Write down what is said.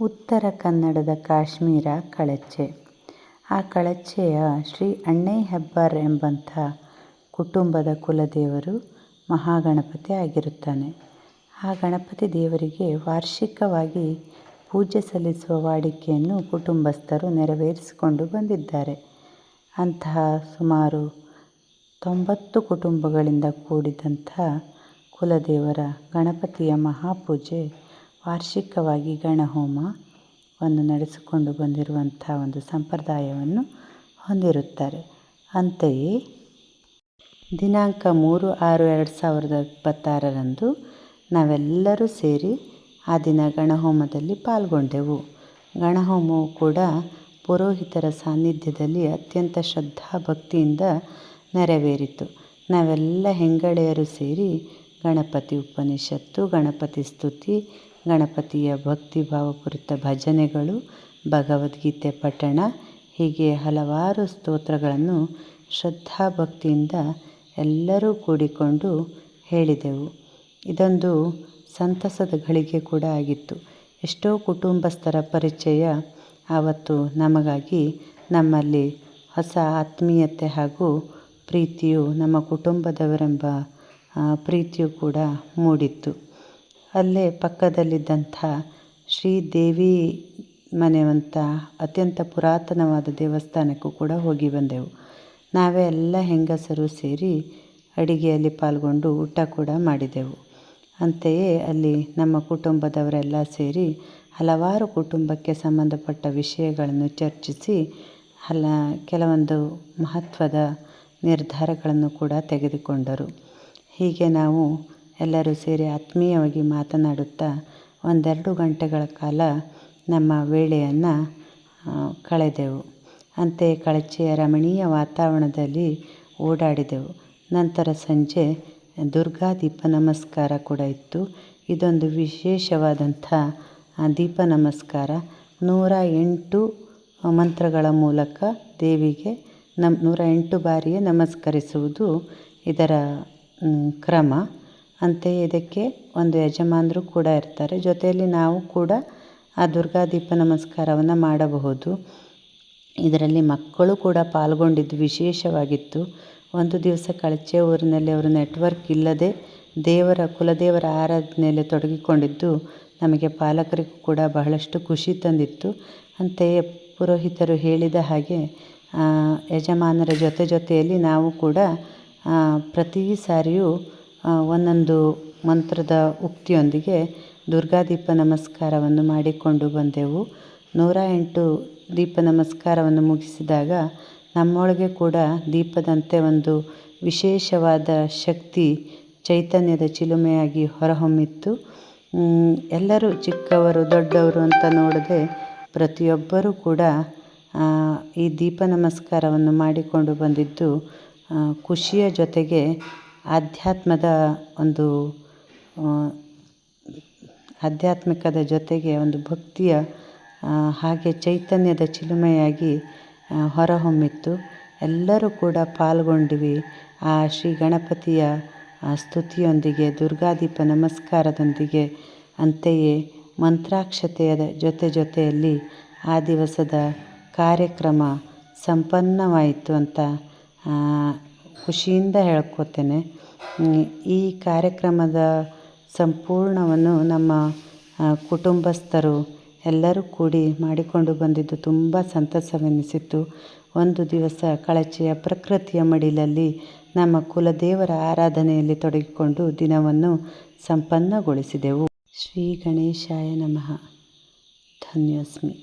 ಉತ್ತರ ಕನ್ನಡದ ಕಾಶ್ಮೀರ ಕಳಚೆ. ಆ ಕಳಚೆಯ ಶ್ರೀ ಅಣ್ಣೈ ಹೆಬ್ಬಾರ್ ಎಂಬಂಥ ಕುಟುಂಬದ ಕುಲದೇವರು ಮಹಾಗಣಪತಿ ಆಗಿರುತ್ತಾನೆ. ಆ ಗಣಪತಿ ದೇವರಿಗೆ ವಾರ್ಷಿಕವಾಗಿ ಪೂಜೆ ಸಲ್ಲಿಸುವ ವಾಡಿಕೆಯನ್ನು ಕುಟುಂಬಸ್ಥರು ನೆರವೇರಿಸಿಕೊಂಡು ಬಂದಿದ್ದಾರೆ. ಅಂತಹ ಸುಮಾರು 90 ಕುಟುಂಬಗಳಿಂದ ಕೂಡಿದಂಥ ಕುಲದೇವರ ಗಣಪತಿಯ ಮಹಾಪೂಜೆ ವಾರ್ಷಿಕವಾಗಿ ಗಣಹೋಮವನ್ನು ನಡೆಸಿಕೊಂಡು ಬಂದಿರುವಂಥ ಒಂದು ಸಂಪ್ರದಾಯವನ್ನು ಹೊಂದಿರುತ್ತಾರೆ. ಅಂತೆಯೇ ದಿನಾಂಕ 3/6/2026 ನಾವೆಲ್ಲರೂ ಸೇರಿ ಆ ದಿನ ಗಣಹೋಮದಲ್ಲಿ ಪಾಲ್ಗೊಂಡೆವು. ಗಣಹೋಮವು ಕೂಡ ಪುರೋಹಿತರ ಸಾನ್ನಿಧ್ಯದಲ್ಲಿ ಅತ್ಯಂತ ಶ್ರದ್ಧಾಭಕ್ತಿಯಿಂದ ನೆರವೇರಿತು. ನಾವೆಲ್ಲ ಹೆಂಗಳೆಯರು ಸೇರಿ ಗಣಪತಿ ಉಪನಿಷತ್ತು, ಗಣಪತಿ ಸ್ತುತಿ, ಗಣಪತಿಯ ಭಕ್ತಿಭಾವಪೂರಿತ ಭಜನೆಗಳು, ಭಗವದ್ಗೀತೆ ಪಠಣ ಹೀಗೆ ಹಲವಾರು ಸ್ತೋತ್ರಗಳನ್ನು ಶ್ರದ್ಧಾಭಕ್ತಿಯಿಂದ ಎಲ್ಲರೂ ಕೂಡಿಕೊಂಡು ಹೇಳಿದೆವು. ಇದೊಂದು ಸಂತಸದ ಘಳಿಗೆ ಕೂಡ ಆಗಿತ್ತು. ಎಷ್ಟೋ ಕುಟುಂಬಸ್ಥರ ಪರಿಚಯ ಆವತ್ತು ನಮಗಾಗಿ ನಮ್ಮಲ್ಲಿ ಹೊಸ ಆತ್ಮೀಯತೆ ಹಾಗೂ ಪ್ರೀತಿಯು ನಮ್ಮ ಕುಟುಂಬದವರೆಂಬ ಪ್ರೀತಿಯು ಕೂಡ ಮೂಡಿತ್ತು. ಅಲ್ಲೇ ಪಕ್ಕದಲ್ಲಿದ್ದಂಥ ಶ್ರೀದೇವಿ ಮನೆಯಂಥ ಅತ್ಯಂತ ಪುರಾತನವಾದ ದೇವಸ್ಥಾನಕ್ಕೂ ಕೂಡ ಹೋಗಿ ಬಂದೆವು. ನಾವೇ ಎಲ್ಲ ಹೆಂಗಸರು ಸೇರಿ ಅಡಿಗೆಯಲ್ಲಿ ಪಾಲ್ಗೊಂಡು ಊಟ ಕೂಡ ಮಾಡಿದೆವು. ಅಂತೆಯೇ ಅಲ್ಲಿ ನಮ್ಮ ಕುಟುಂಬದವರೆಲ್ಲ ಸೇರಿ ಹಲವಾರು ಕುಟುಂಬಕ್ಕೆ ಸಂಬಂಧಪಟ್ಟ ವಿಷಯಗಳನ್ನು ಚರ್ಚಿಸಿ ಕೆಲವೊಂದು ಮಹತ್ವದ ನಿರ್ಧಾರಗಳನ್ನು ಕೂಡ ತೆಗೆದುಕೊಂಡರು. ಹೀಗೆ ನಾವು ಎಲ್ಲರೂ ಸೇರಿ ಆತ್ಮೀಯವಾಗಿ ಮಾತನಾಡುತ್ತಾ 1-2 ಗಂಟೆಗಳ ಕಾಲ ನಮ್ಮ ವೇಳೆಯನ್ನು ಕಳೆದೆವು. ಅಂತೆಯೇ ಕಳಚೆಯ ರಮಣೀಯ ವಾತಾವರಣದಲ್ಲಿ ಓಡಾಡಿದೆವು. ನಂತರ ಸಂಜೆ ದುರ್ಗಾ ದೀಪ ನಮಸ್ಕಾರ ಕೂಡ ಇತ್ತು. ಇದೊಂದು ವಿಶೇಷವಾದಂಥ ದೀಪ ನಮಸ್ಕಾರ. 108 ಮಂತ್ರಗಳ ಮೂಲಕ ದೇವಿಗೆ 108 ಬಾರಿಯೇ ನಮಸ್ಕರಿಸುವುದು ಇದರ ಕ್ರಮ. ಅಂತೆಯೇ ಇದಕ್ಕೆ ಒಂದು ಯಜಮಾನರು ಕೂಡ ಇರ್ತಾರೆ. ಜೊತೆಯಲ್ಲಿ ನಾವು ಕೂಡ ಆ ದುರ್ಗಾ ದೀಪ ನಮಸ್ಕಾರವನ್ನು ಮಾಡಬಹುದು. ಇದರಲ್ಲಿ ಮಕ್ಕಳು ಕೂಡ ಪಾಲ್ಗೊಂಡಿದ್ದು ವಿಶೇಷವಾಗಿತ್ತು. ಒಂದು ದಿವಸ ಕಳಚೆ ಊರಿನಲ್ಲಿ ಅವರು ನೆಟ್ವರ್ಕ್ ಇಲ್ಲದೆ ಕುಲದೇವರ ಆರಾಧನೆಯಲ್ಲಿ ತೊಡಗಿಕೊಂಡಿದ್ದು ನಮಗೆ ಪಾಲಕರಿಗೂ ಕೂಡ ಬಹಳಷ್ಟು ಖುಷಿ ತಂದಿತ್ತು. ಅಂತೆಯೇ ಪುರೋಹಿತರು ಹೇಳಿದ ಹಾಗೆ ಯಜಮಾನರ ಜೊತೆಯಲ್ಲಿ ನಾವು ಕೂಡ ಪ್ರತಿ ಸಾರಿಯೂ ಒಂದೊಂದು ಮಂತ್ರದ ಉಕ್ತಿಯೊಂದಿಗೆ ದುರ್ಗಾದೀಪ ನಮಸ್ಕಾರವನ್ನು ಮಾಡಿಕೊಂಡು ಬಂದೆವು. 108 ದೀಪ ನಮಸ್ಕಾರವನ್ನು ಮುಗಿಸಿದಾಗ ನಮ್ಮೊಳಗೆ ಕೂಡ ದೀಪದಂತೆ ಒಂದು ವಿಶೇಷವಾದ ಶಕ್ತಿ ಚೈತನ್ಯದ ಚಿಲುಮೆಯಾಗಿ ಹೊರಹೊಮ್ಮಿತ್ತು. ಎಲ್ಲರೂ ಚಿಕ್ಕವರು ದೊಡ್ಡವರು ಅಂತ ನೋಡದೆ ಪ್ರತಿಯೊಬ್ಬರೂ ಕೂಡ ಈ ದೀಪ ನಮಸ್ಕಾರವನ್ನು ಮಾಡಿಕೊಂಡು ಬಂದಿದ್ದು ಖುಷಿಯ ಜೊತೆಗೆ ಆಧ್ಯಾತ್ಮಿಕದ ಜೊತೆಗೆ ಒಂದು ಭಕ್ತಿಯ ಹಾಗೆ ಚೈತನ್ಯದ ಚಿಲುಮೆಯಾಗಿ ಹೊರಹೊಮ್ಮಿತ್ತು. ಎಲ್ಲರೂ ಕೂಡ ಪಾಲ್ಗೊಂಡ್ವಿ. ಆ ಶ್ರೀ ಗಣಪತಿಯ ಸ್ತುತಿಯೊಂದಿಗೆ, ದುರ್ಗಾದೀಪ ನಮಸ್ಕಾರದೊಂದಿಗೆ, ಅಂತೆಯೇ ಮಂತ್ರಾಕ್ಷತೆಯ ಜೊತೆಯಲ್ಲಿ ಆ ದಿವಸದ ಕಾರ್ಯಕ್ರಮ ಸಂಪನ್ನವಾಯಿತು ಅಂತ ಖುಷಿಯಿಂದ ಹೇಳ್ಕೋತೇನೆ. ಈ ಕಾರ್ಯಕ್ರಮದ ಸಂಪೂರ್ಣವನ್ನು ನಮ್ಮ ಕುಟುಂಬಸ್ಥರು ಎಲ್ಲರೂ ಕೂಡಿ ಮಾಡಿಕೊಂಡು ಬಂದಿದ್ದು ತುಂಬ ಸಂತಸವೆನಿಸಿತ್ತು. ಒಂದು ದಿವಸ ಕಳಚೆಯ ಪ್ರಕೃತಿಯ ಮಡಿಲಲ್ಲಿ ನಮ್ಮ ಕುಲದೇವರ ಆರಾಧನೆಯಲ್ಲಿ ತೊಡಗಿಕೊಂಡು ದಿನವನ್ನು ಸಂಪನ್ನಗೊಳಿಸಿದೆವು. ಶ್ರೀ ಗಣೇಶಾಯ ನಮಃ. ಧನ್ಯೋಸ್ಮಿ.